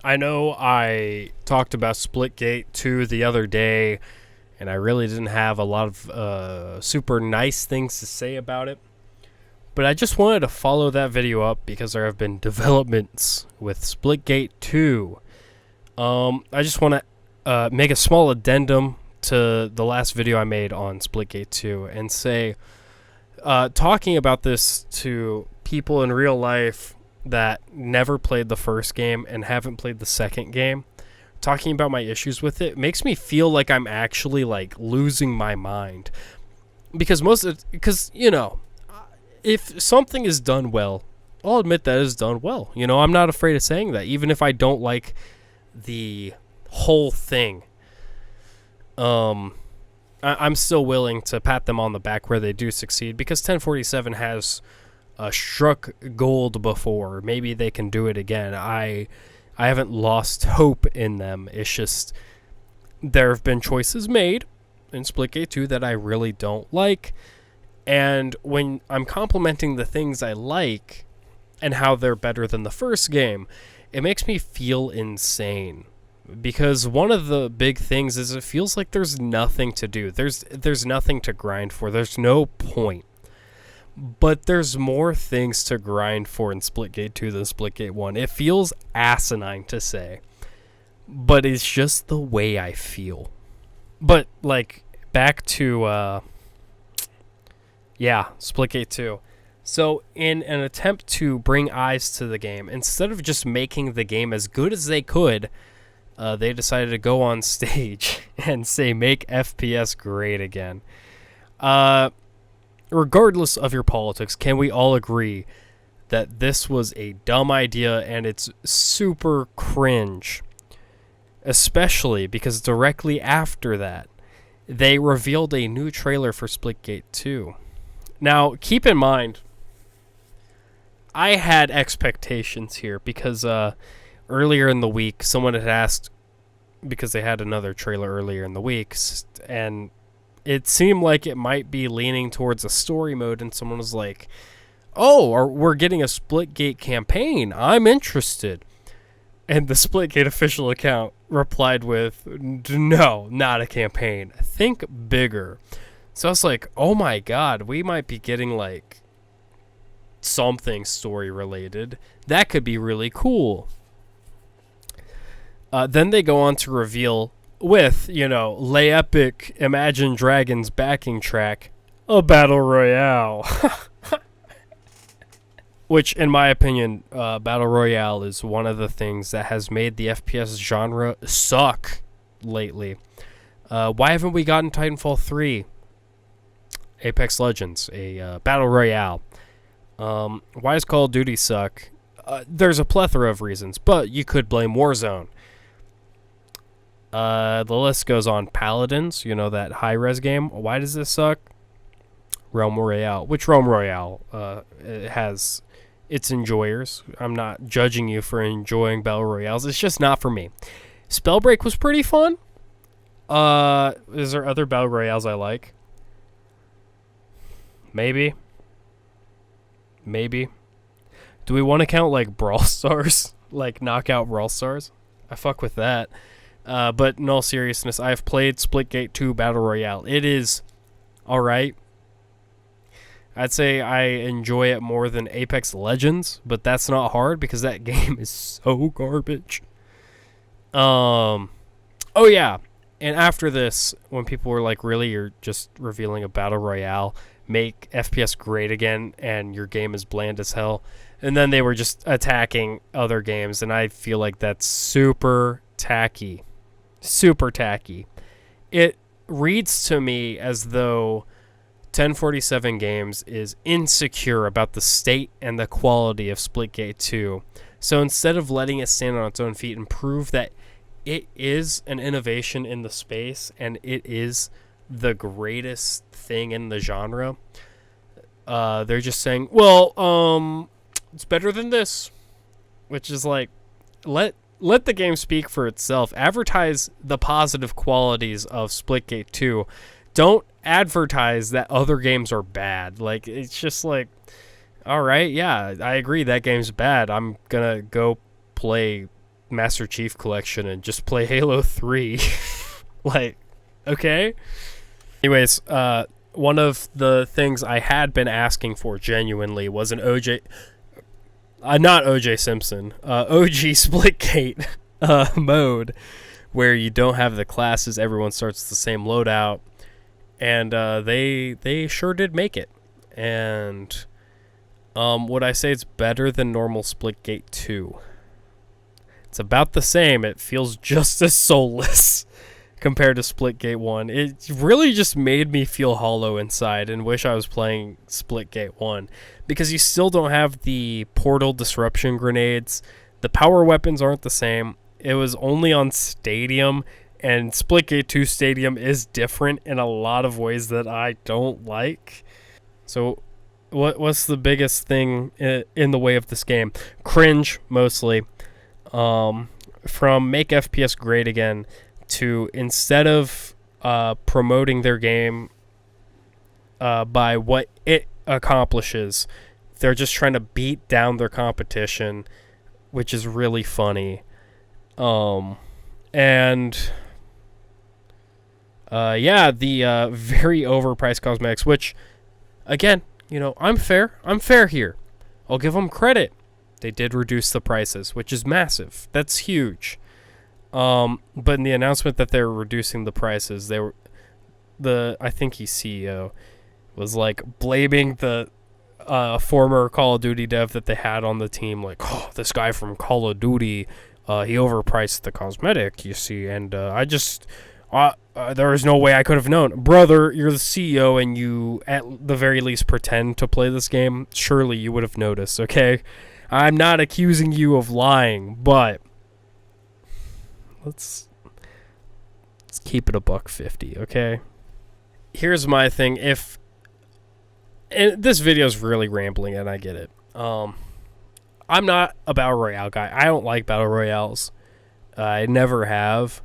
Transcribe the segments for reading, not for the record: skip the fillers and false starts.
I know I talked about Splitgate 2 the other day, and I really didn't have a lot of super nice things to say about it. But I just wanted to follow that video up because there have been developments with Splitgate 2. I just want to make a small addendum to the last video I made on Splitgate 2 and say, talking about this to people in real life that never played the first game and haven't played the second game, talking about my issues with it makes me feel like I'm actually like losing my mind. Because if something is done well, I'll admit that it's done well. I'm not afraid of saying that, even if I don't like the whole thing. I'm still willing to pat them on the back where they do succeed, because 1047 has struck gold before. Maybe they can do it again. I haven't lost hope in them. It's just there have been choices made in Splitgate 2 that I really don't like. And when I'm complimenting the things I like and how they're better than the first game, it makes me feel insane. Because one of the big things is it feels like there's nothing to do. There's nothing to grind for. There's no point. But there's more things to grind for in Splitgate 2 than Splitgate 1. It feels asinine to say, but it's just the way I feel. But, back to, Splitgate 2. So, in an attempt to bring eyes to the game, instead of just making the game as good as they could, they decided to go on stage and say, make FPS great again. Regardless of your politics, can we all agree that this was a dumb idea and it's super cringe? Especially because directly after that, they revealed a new trailer for Splitgate 2. Now, keep in mind, I had expectations here because earlier in the week, someone had asked, because they had another trailer earlier in the week, and it seemed like it might be leaning towards a story mode, and someone was like, oh, we're getting a Splitgate campaign. I'm interested. And the Splitgate official account replied with, no, not a campaign. Think bigger. So I was like, oh my god, we might be getting something story related. That could be really cool. Then they go on to reveal with, Lay Epic Imagine Dragons backing track, a battle royale. Which, in my opinion, battle royale is one of the things that has made the FPS genre suck lately. Why haven't we gotten Titanfall 3? Apex Legends, a battle royale. Why does Call of Duty suck? There's a plethora of reasons, but you could blame Warzone. The list goes on. Paladins, that high-res game. Why does this suck? Realm Royale. Which Realm Royale? It has its enjoyers. I'm not judging you for enjoying Battle Royales. It's just not for me. Spellbreak was pretty fun. Is there other Battle Royales I like? Maybe. Do we want to count, Brawl Stars? Knockout Brawl Stars? I fuck with that. But in all seriousness, I have played Splitgate 2 Battle Royale. It is alright. I'd say I enjoy it more than Apex Legends, but that's not hard because that game is so garbage. Oh yeah, and after this, when people were like, really, you're just revealing a Battle Royale, make FPS great again, and your game is bland as hell, and then they were just attacking other games, and I feel like that's super tacky. Super tacky. It reads to me as though 1047 Games is insecure about the state and the quality of Splitgate 2. So instead of letting it stand on its own feet and prove that it is an innovation in the space and it is the greatest thing in the genre, they're just saying, well, it's better than this. Which is let the game speak for itself. Advertise the positive qualities of Splitgate 2. Don't advertise that other games are bad. It's just all right, yeah, I agree that game's bad. I'm gonna go play Master Chief Collection and just play Halo 3. Like, okay. Anyways, one of the things I had been asking for genuinely was an not OJ Simpson, OG Splitgate mode where you don't have the classes, everyone starts the same loadout, and they sure did make it. And would I say it's better than normal Splitgate 2? It's about the same. It feels just as soulless compared to Splitgate 1. It really just made me feel hollow inside and wish I was playing Splitgate 1, because you still don't have the portal disruption grenades. The power weapons aren't the same. It was only on Stadium, and Splitgate 2 Stadium is different in a lot of ways that I don't like. So what's the biggest thing in the way of this game? Cringe, mostly. From make FPS great again to, instead of promoting their game by what it accomplishes, they're just trying to beat down their competition, which is really funny. The very overpriced cosmetics, which, again, I'm fair here. I'll give them credit. They did reduce the prices, which is massive. That's huge. But in the announcement that they were reducing the prices, I think he's CEO, was like blaming the former Call of Duty dev that they had on the team, like, oh, this guy from Call of Duty, he overpriced the cosmetic, you see, and there is no way I could have known. Brother, you're the CEO, and you at the very least pretend to play this game. Surely you would have noticed, okay? I'm not accusing you of lying, but let's keep it $150, okay? Here's my thing. And this video is really rambling, and I get it. I'm not a Battle Royale guy. I don't like Battle Royales. I never have.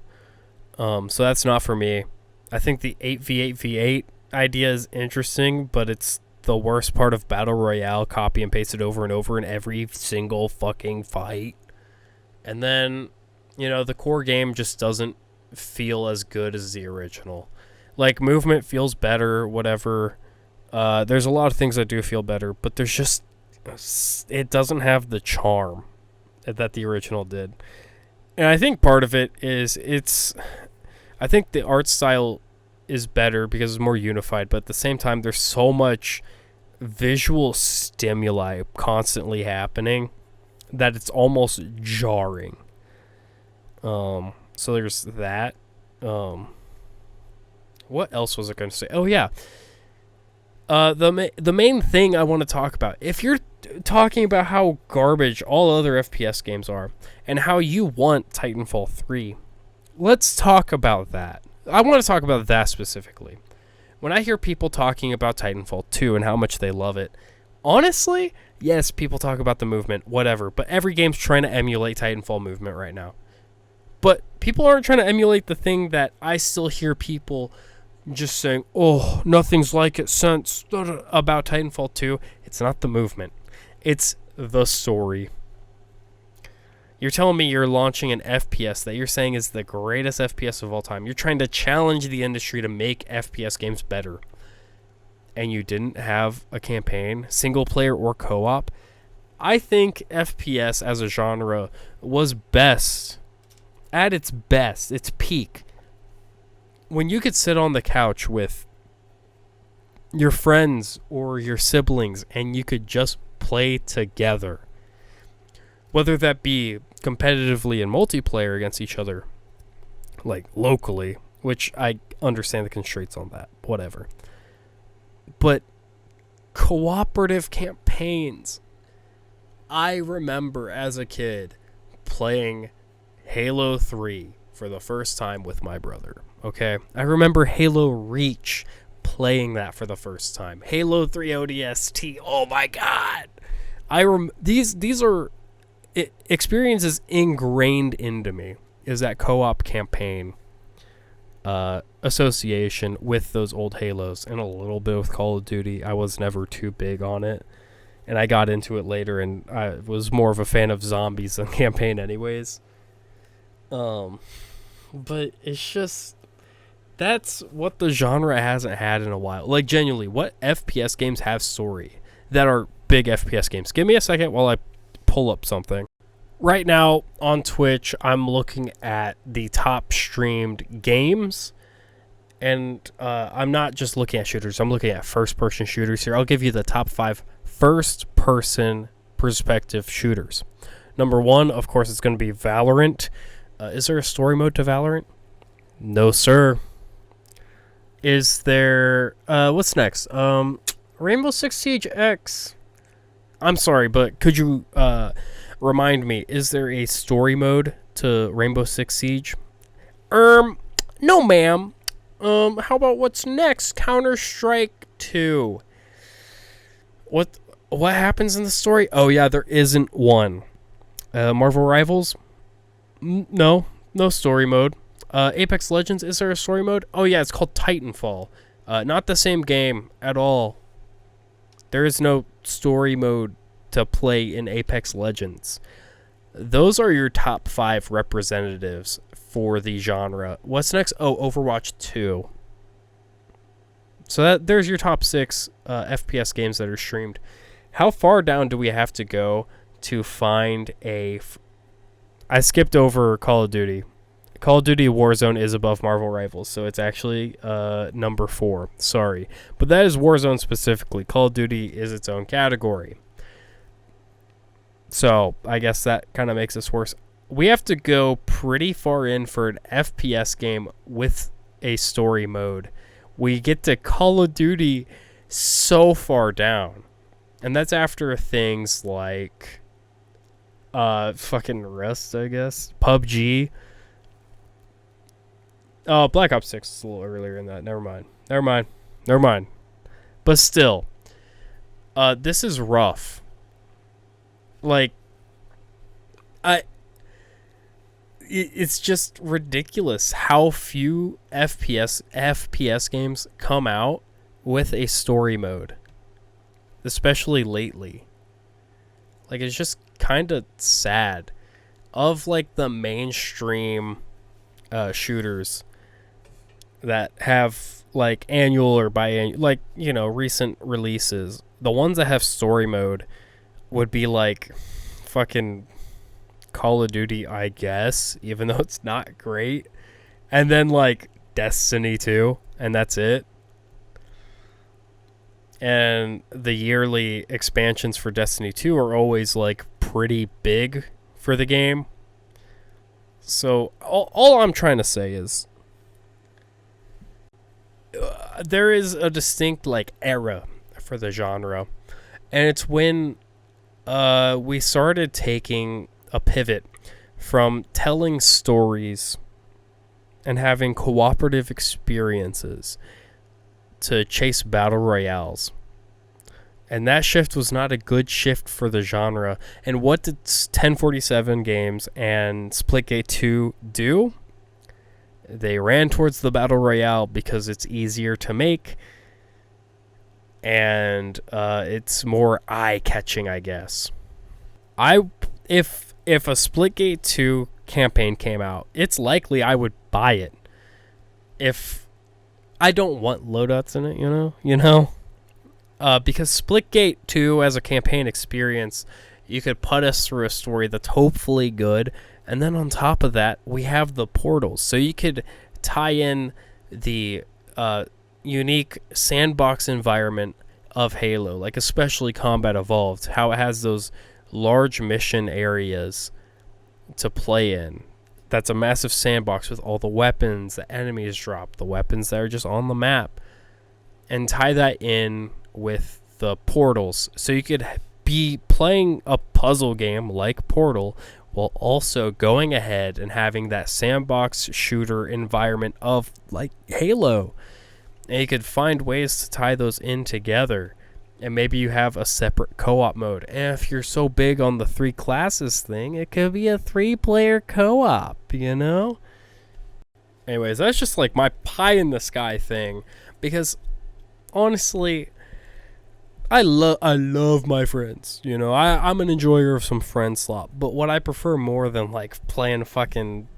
So that's not for me. I think the 8v8v8 idea is interesting, but it's the worst part of Battle Royale, copy and paste it over and over in every single fucking fight. And then, the core game just doesn't feel as good as the original. Like, movement feels better, whatever. There's a lot of things that do feel better, but there's just, it doesn't have the charm that the original did. And I think part of it is I think the art style is better because it's more unified, but at the same time, there's so much visual stimuli constantly happening that it's almost jarring. So there's that. What else was I going to say? Oh, yeah. The main thing I want to talk about, if you're talking about how garbage all other FPS games are and how you want Titanfall 3, let's talk about that. I want to talk about that specifically. When I hear people talking about Titanfall 2 and how much they love it, honestly, yes, people talk about the movement, whatever, but every game's trying to emulate Titanfall movement right now. But people aren't trying to emulate the thing that I still hear people just saying, oh, nothing's like it since, about Titanfall 2. It's not the movement. It's the story. You're telling me you're launching an FPS that you're saying is the greatest FPS of all time. You're trying to challenge the industry to make FPS games better. And you didn't have a campaign, single player or co-op. I think FPS as a genre was best, at its best, its peak, when you could sit on the couch with your friends or your siblings and you could just play together. Whether that be competitively and multiplayer against each other, like locally, which I understand the constraints on that, whatever. But cooperative campaigns. I remember as a kid playing Halo 3 for the first time with my brother, okay? I remember Halo Reach, playing that for the first time. Halo 3 ODST, oh my god! These are experiences ingrained into me, is that co-op campaign association with those old Halos, and a little bit with Call of Duty. I was never too big on it, and I got into it later, and I was more of a fan of zombies than campaign anyways. Um, but it's just that's what the genre hasn't had in a while. Like genuinely, what FPS games have story that are big FPS games? Give me a second while I pull up something. Right now on Twitch, I'm looking at the top streamed games, and I'm not just looking at shooters. I'm looking at first-person shooters here. I'll give you the top 5 first-person perspective shooters. Number 1, of course, it's going to be Valorant. Is there a story mode to Valorant? No, sir. Is there... what's next? Rainbow Six Siege X. I'm sorry, but could you remind me, is there a story mode to Rainbow Six Siege? No, ma'am. How about what's next? Counter-Strike 2. What happens in the story? Oh, yeah, there isn't one. Marvel Rivals? No story mode. Apex Legends, is there a story mode? Oh, yeah, it's called Titanfall. Not the same game at all. There is no story mode to play in Apex Legends. Those are your top 5 representatives for the genre. What's next? Oh, Overwatch 2. So there's your top 6 FPS games that are streamed. How far down do we have to go to find I skipped over Call of Duty. Call of Duty Warzone is above Marvel Rivals, so it's actually number 4. Sorry. But that is Warzone specifically. Call of Duty is its own category. So I guess that kind of makes this worse. We have to go pretty far in for an FPS game with a story mode. We get to Call of Duty so far down. And that's after things like fucking Rust, I guess. PUBG. Oh, Black Ops 6 is a little earlier in that. Never mind. But still, this is rough. Like, it's just ridiculous how few FPS games come out with a story mode, especially lately. Like, it's just kind of sad. Of like the mainstream shooters that have like annual or biannual, like, you know, recent releases, the ones that have story mode would be like fucking Call of Duty, I guess, even though it's not great, and then like Destiny 2, and that's it. And the yearly expansions for Destiny 2 are always like pretty big for the game. So all I'm trying to say is there is a distinct like era for the genre, and it's when we started taking a pivot from telling stories and having cooperative experiences to chase battle royales. And that shift was not a good shift for the genre. And what did 1047 Games and Splitgate 2 do? They ran towards the battle royale because it's easier to make and it's more eye-catching, I guess. If a Splitgate 2 campaign came out, it's likely I would buy it. If I don't want loadouts in it, you know? Because Splitgate 2 as a campaign experience, you could put us through a story that's hopefully good, and then on top of that, we have the portals. So you could tie in the unique sandbox environment of Halo, like especially Combat Evolved, how it has those large mission areas to play in. That's a massive sandbox with all the weapons the enemies drop, the weapons that are just on the map, and tie that in with the portals. So you could be playing a puzzle game like Portal while also going ahead and having that sandbox shooter environment of like Halo. And you could find ways to tie those in together. And maybe you have a separate co-op mode. And if you're so big on the 3 classes thing, it could be a 3-player co-op, you know? Anyways, that's just like my pie in the sky thing. Because honestly, I love my friends. You know, I'm an enjoyer of some friend slop. But what I prefer more than like playing fucking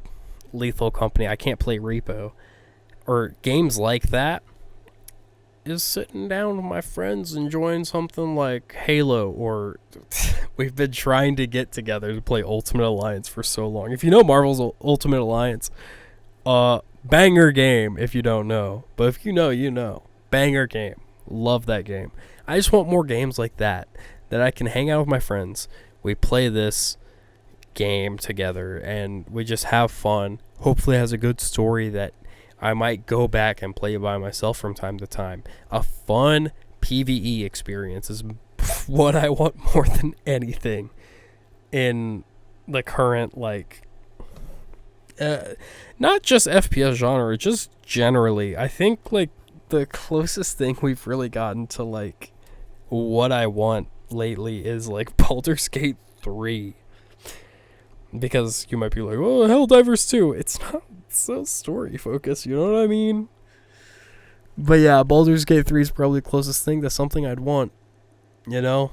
Lethal Company. I can't play Repo. Or games like that. Is sitting down with my friends enjoying something like Halo, or we've been trying to get together to play Ultimate Alliance for so long. If you know Marvel's Ultimate Alliance, banger game if you don't know. But if you know, you know. Banger game. Love that game. I just want more games like that I can hang out with my friends. We play this game together and we just have fun. Hopefully it has a good story that I might go back and play by myself from time to time. A fun PvE experience is what I want more than anything in the current, like, not just FPS genre, just generally. I think, like, the closest thing we've really gotten to, like, what I want lately is, like, Baldur's Gate 3. Because you might be like, oh, Helldivers 2. It's not so story focused, you know what I mean? But yeah, Baldur's Gate 3 is probably the closest thing to something I'd want, you know?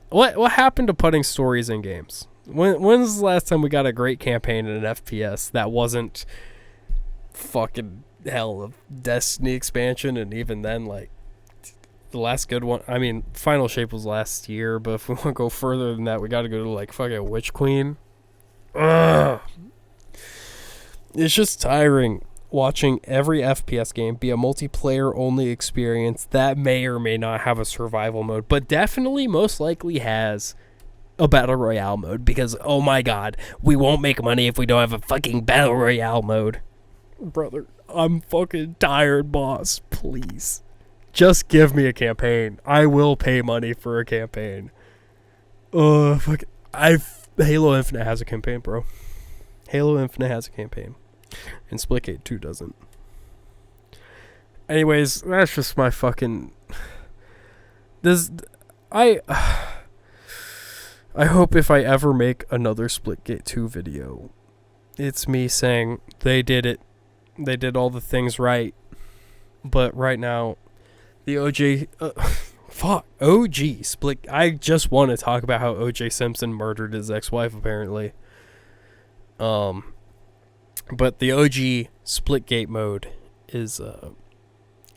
What happened to putting stories in games? When's the last time we got a great campaign in an FPS that wasn't fucking hell of Destiny expansion? And even then, like, the last good one, I mean, Final Shape was last year, but if we want to go further than that, we got to go to, like, fucking Witch Queen. Ugh. It's just tiring watching every FPS game be a multiplayer only experience that may or may not have a survival mode, but definitely most likely has a battle royale mode, because oh my god, we won't make money if we don't have a fucking battle royale mode. Brother, I'm fucking tired, boss. Please. Just give me a campaign. I will pay money for a campaign. Fuck. Halo Infinite has a campaign, bro. Halo Infinite has a campaign. And Splitgate 2 doesn't. Anyways, that's just my fucking... I hope if I ever make another Splitgate 2 video, it's me saying, they did it. They did all the things right. But right now, the OG Split... I just want to talk about how O.J. Simpson murdered his ex-wife, apparently. But the OG Splitgate mode is,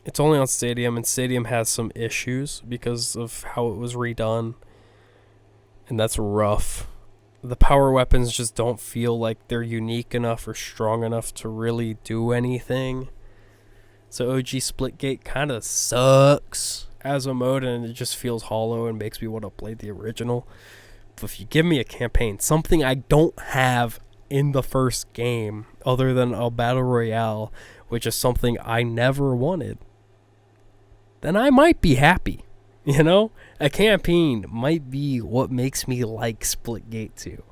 it's only on Stadium, and Stadium has some issues because of how it was redone. And that's rough. The power weapons just don't feel like they're unique enough or strong enough to really do anything. So OG Splitgate kind of sucks as a mode, and it just feels hollow and makes me want to play the original. But if you give me a campaign, something I don't have in the first game other than a battle royale, which is something I never wanted, then I might be happy. You know, a campaign might be what makes me like Splitgate 2.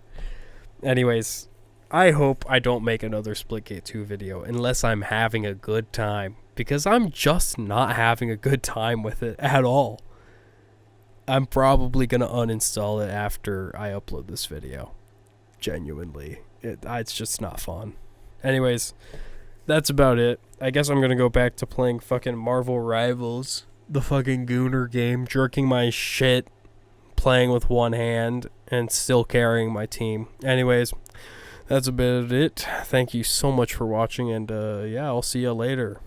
Anyways, I hope I don't make another Splitgate 2 video unless I'm having a good time, because I'm just not having a good time with it at all. I'm probably going to uninstall it after I upload this video. Genuinely. It's just not fun. Anyways, that's about it. I guess I'm going to go back to playing fucking Marvel Rivals, the fucking Gooner game, jerking my shit, playing with one hand, and still carrying my team. Anyways, that's about it. Thank you so much for watching, and yeah, I'll see you later.